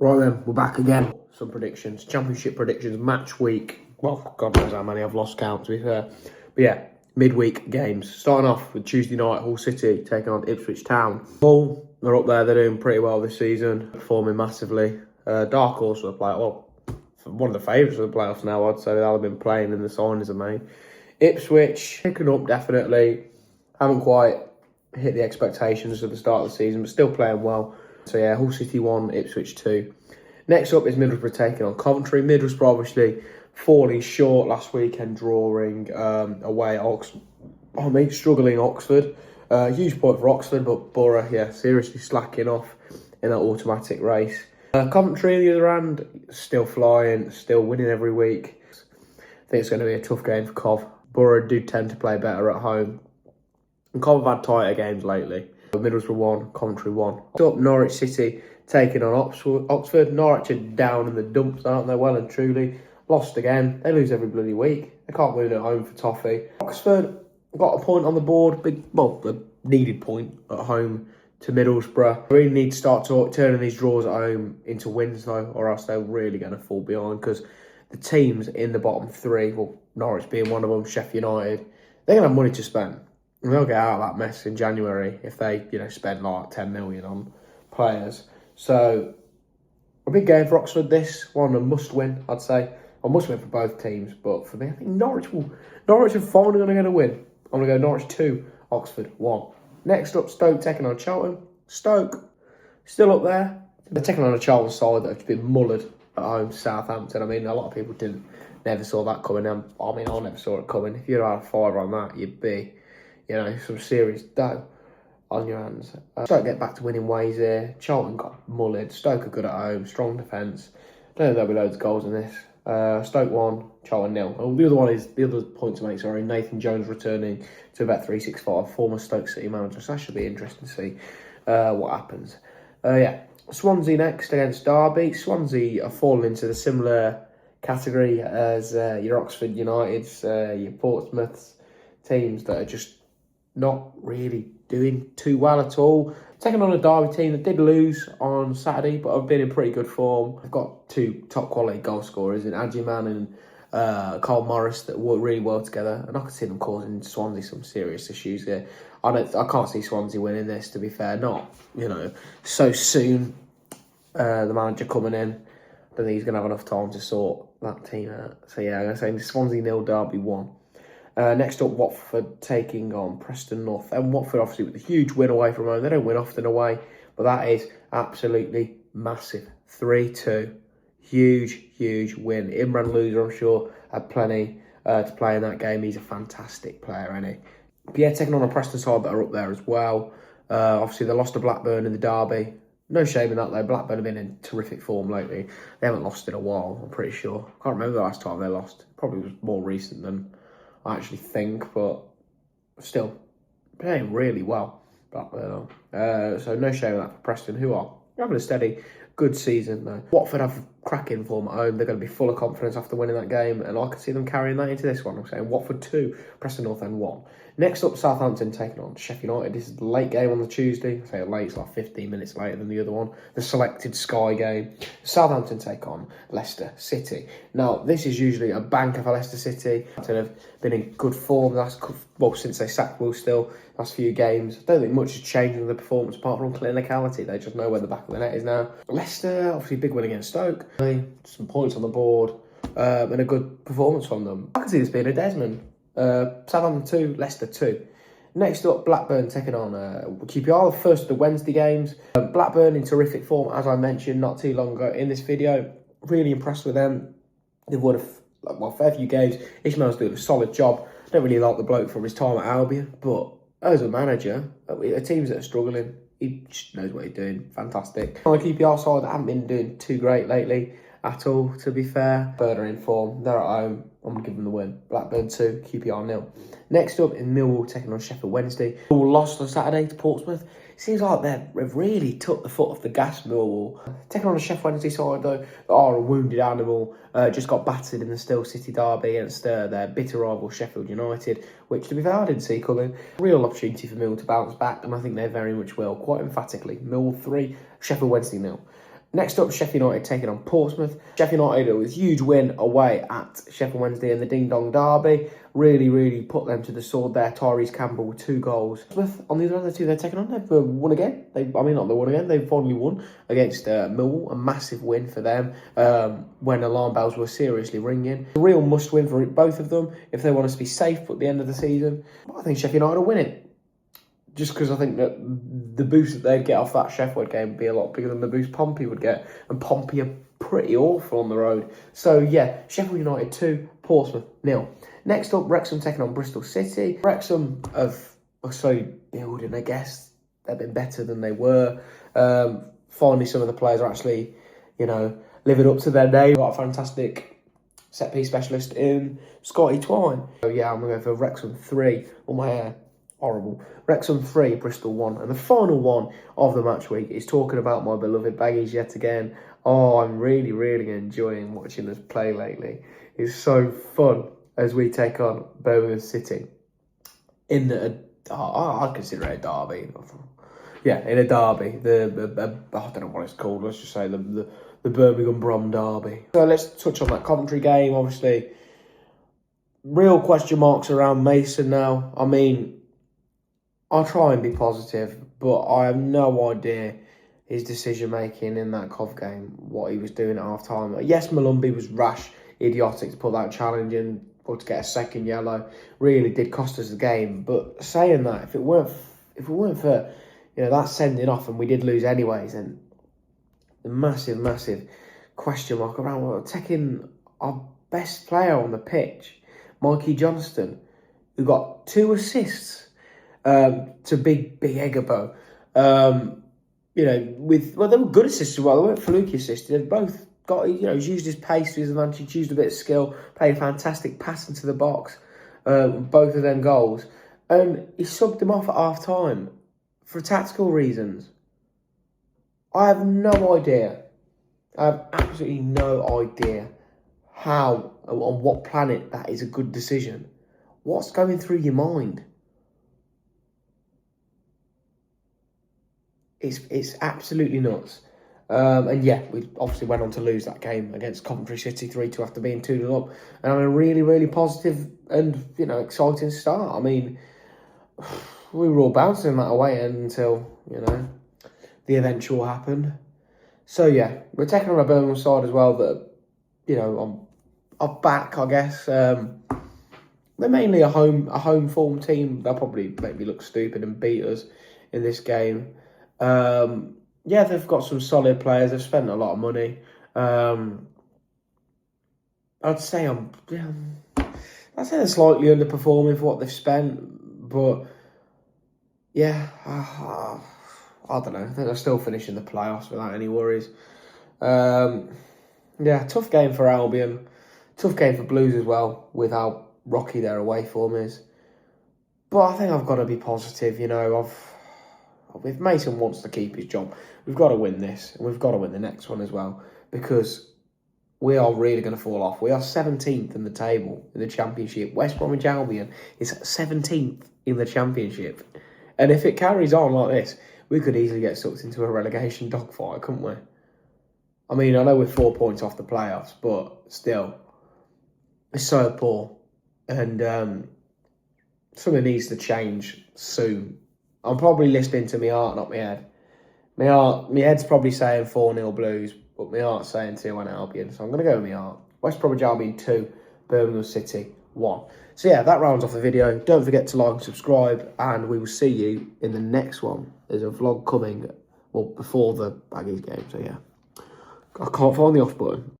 Right then, we're back again. Some predictions, championship predictions, match week. Well, God knows how many, I've lost count to be fair. But yeah, midweek games. Starting off with Tuesday night, Hull City taking on Ipswich Town. Hull, they're up there, they're doing pretty well this season, performing massively. Dark horse for the playoffs, well, one of the favourites of the playoffs now, I'd say. They'll have been playing and the signings are made. Ipswich, picking up definitely. Haven't quite hit the expectations at the start of the season, but still playing well. So yeah, Hull City 1, Ipswich 2. Next up is Middlesbrough taking on Coventry. Middlesbrough obviously falling short last weekend, drawing away at Oxford. Struggling Oxford. Huge point for Oxford, but Borough, yeah, seriously slacking off in that automatic race. Coventry, on the other hand, still flying, still winning every week. I think it's going to be a tough game for Cov. Borough do tend to play better at home. And Cov have had tighter games lately. Middlesbrough 1, Coventry 1. Up Norwich City taking on Oxford. Norwich are down in the dumps, aren't they? Well and truly. Lost again. They lose every bloody week. They can't win at home for toffee. Oxford got a point on the board. A needed point at home to Middlesbrough. Really need to start turning these draws at home into wins though, or else they're really going to fall behind, because the teams in the bottom three, well, Norwich being one of them, Sheffield United, they're going to have money to spend. And they'll get out of that mess in January if they, spend like 10 million on players. So, a big game for Oxford. This one a must win, I'd say. A must win for both teams, but for me, I think Norwich are finally going to get a win. I'm going to go Norwich 2, Oxford 1. Next up, Stoke taking on Charlton. Stoke, still up there. They're taking on a Charlton side that have been mullered at home to Southampton. I mean, a lot of people never saw that coming. I never saw it coming. If you'd had a fiver on that, you'd be, some serious dough on your hands. Stoke get back to winning ways here. Charlton got mullered. Stoke are good at home. Strong defence. Don't think there'll be loads of goals in this. Stoke 1, Charlton 0. Oh, the other point to make, Nathan Jones returning to about 365, former Stoke City manager. So that should be interesting to see what happens. Swansea next against Derby. Swansea are falling into the similar category as your Oxford Uniteds, your Portsmouths, teams that are just not really doing too well at all. Taking on a Derby team that did lose on Saturday, but have been in pretty good form. They've got two top quality goal scorers in Adjiman and Carl Morris that work really well together, and I can see them causing Swansea some serious issues here. I can't see Swansea winning this, to be fair. Not so soon. The manager coming in, I don't think he's going to have enough time to sort that team out. So yeah, I'm going to say Swansea 0, Derby 1. Next up, Watford taking on Preston North. And Watford, obviously, with a huge win away from home. They don't win often away, but that is absolutely massive. 3-2. Huge win. Imran Loser, I'm sure, had plenty to play in that game. He's a fantastic player, isn't he? But yeah, taking on a Preston side that are up there as well. Obviously, they lost to Blackburn in the derby. No shame in that, though. Blackburn have been in terrific form lately. They haven't lost in a while, I'm pretty sure. I can't remember the last time they lost. Probably was more recent than I actually think, but still playing really well. Blackburn. So no shame in that for Preston, who are having a steady, good season though. Watford have cracking form at home. They're going to be full of confidence after winning that game, and I can see them carrying that into this one. I'm saying Watford 2, Preston North End 1. Next up, Southampton taking on Sheffield United. This is the late game on the Tuesday. I say late, it's like 15 minutes later than the other one. The selected Sky game. Southampton take on Leicester City. Now, this is usually a banker for Leicester City. They have been in good form since they sacked Will Still. Last few games. I don't think much has changed in the performance apart from clinicality. They just know where the back of the net is now. Leicester, obviously big win against Stoke. Some points on the board and a good performance from them. I can see this being a Desmond. Southampton 2, Leicester 2. Next up, Blackburn taking on QPR, the first of the Wednesday games. Blackburn in terrific form, as I mentioned not too long ago in this video. Really impressed with them. They've won a fair few games. Ishmael's doing a solid job. Don't really like the bloke from his time at Albion, but as a manager, teams that are struggling, he just knows what he's doing. Fantastic. On the QPR side, they haven't been doing too great lately at all, to be fair. Bird are in form. They're at home. I'm going to give them the win. Blackburn 2, QPR 0. Next up in Millwall taking on Sheffield Wednesday. Millwall lost on Saturday to Portsmouth. Seems like they've really took the foot off the gas, Millwall. Taking on a Sheffield Wednesday side, though, that are a wounded animal. Just got battered in the Still City derby against their bitter rival Sheffield United, which, to be fair, I didn't see coming. Real opportunity for Millwall to bounce back, and I think they very much will, quite emphatically. Millwall 3, Sheffield Wednesday 0. Next up, Sheffield United taking on Portsmouth. Sheffield United with a huge win away at Sheffield Wednesday in the Ding Dong Derby. Really put them to the sword there. Tyrese Campbell with 2 goals. Portsmouth, on the other hand, the 2 they're taking on, they've won again. They've finally won against Millwall. A massive win for them when alarm bells were seriously ringing. A real must-win for both of them if they want us to be safe at the end of the season. I think Sheffield United will win it. Just because I think that the boost that they'd get off that Sheffield Wed game would be a lot bigger than the boost Pompey would get. And Pompey are pretty awful on the road. So, yeah, Sheffield United 2, Portsmouth 0. Next up, Wrexham taking on Bristol City. Wrexham are slowly building, I guess. They've been better than they were. Finally, some of the players are actually, living up to their name. Got a fantastic set-piece specialist in Scotty Twine. So, yeah, I'm going to go for Wrexham 3 on my hair. Horrible. Wrexham 3, Bristol 1. And the final one of the match week is talking about my beloved Baggies yet again. Oh, I'm really enjoying watching us play lately. It's so fun as we take on Birmingham City in I'd consider it a derby. Yeah, in a derby. I don't know what it's called. Let's just say the Birmingham Brom derby. So let's touch on that Coventry game. Obviously, real question marks around Mason now. I mean, I'll try and be positive, but I have no idea his decision-making in that Cov game, what he was doing at half-time. Yes, Malumbi was rash, idiotic to put that challenge in or to get a second yellow. Really did cost us the game. But saying that, if it weren't for that sending off and we did lose anyways, then the massive question mark around taking our best player on the pitch, Mikey Johnston, who got 2 assists to Big Eggerbo. They were good assists as well. They weren't fluky assists. They've both got, he's used his pace to his advantage, used a bit of skill, played a fantastic pass into the box, both of them goals. And he subbed them off at half-time for tactical reasons. I have no idea. I have absolutely no idea how, on what planet that is a good decision. What's going through your mind? It's absolutely nuts. And yeah, we obviously went on to lose that game against Coventry City 3-2 after being 2-0 up. And I'm a really positive and, exciting start. I mean, we were all bouncing that away until, the eventual happened. So yeah, we're taking on a Birmingham side as well that, are back, I guess. They're mainly a home form team. They'll probably make me look stupid and beat us in this game. Yeah, they've got some solid players. They've spent a lot of money. I'd say they're slightly underperforming for what they've spent, but yeah, I don't know. I think they're still finishing the playoffs without any worries. Yeah, tough game for Albion. Tough game for Blues as well, with how rocky their away form is. But I think I've got to be positive, if Mason wants to keep his job, we've got to win this, and we've got to win the next one as well, because we are really going to fall off. We are 17th in the table in the Championship. West Bromwich Albion is 17th in the Championship. And if it carries on like this, we could easily get sucked into a relegation dogfight, couldn't we? I mean, I know we're 4 points off the playoffs, but still, it's so poor. And something needs to change soon. I'm probably listening to my heart, not my head. My head's probably saying 4-0 Blues, but my heart's saying 2-1 Albion. So I'm going to go with my heart. West Bromwich Albion 2, Birmingham City 1. So yeah, that rounds off the video. Don't forget to like and subscribe, and we will see you in the next one. There's a vlog coming, before the Baggies game. So yeah, I can't find the off button.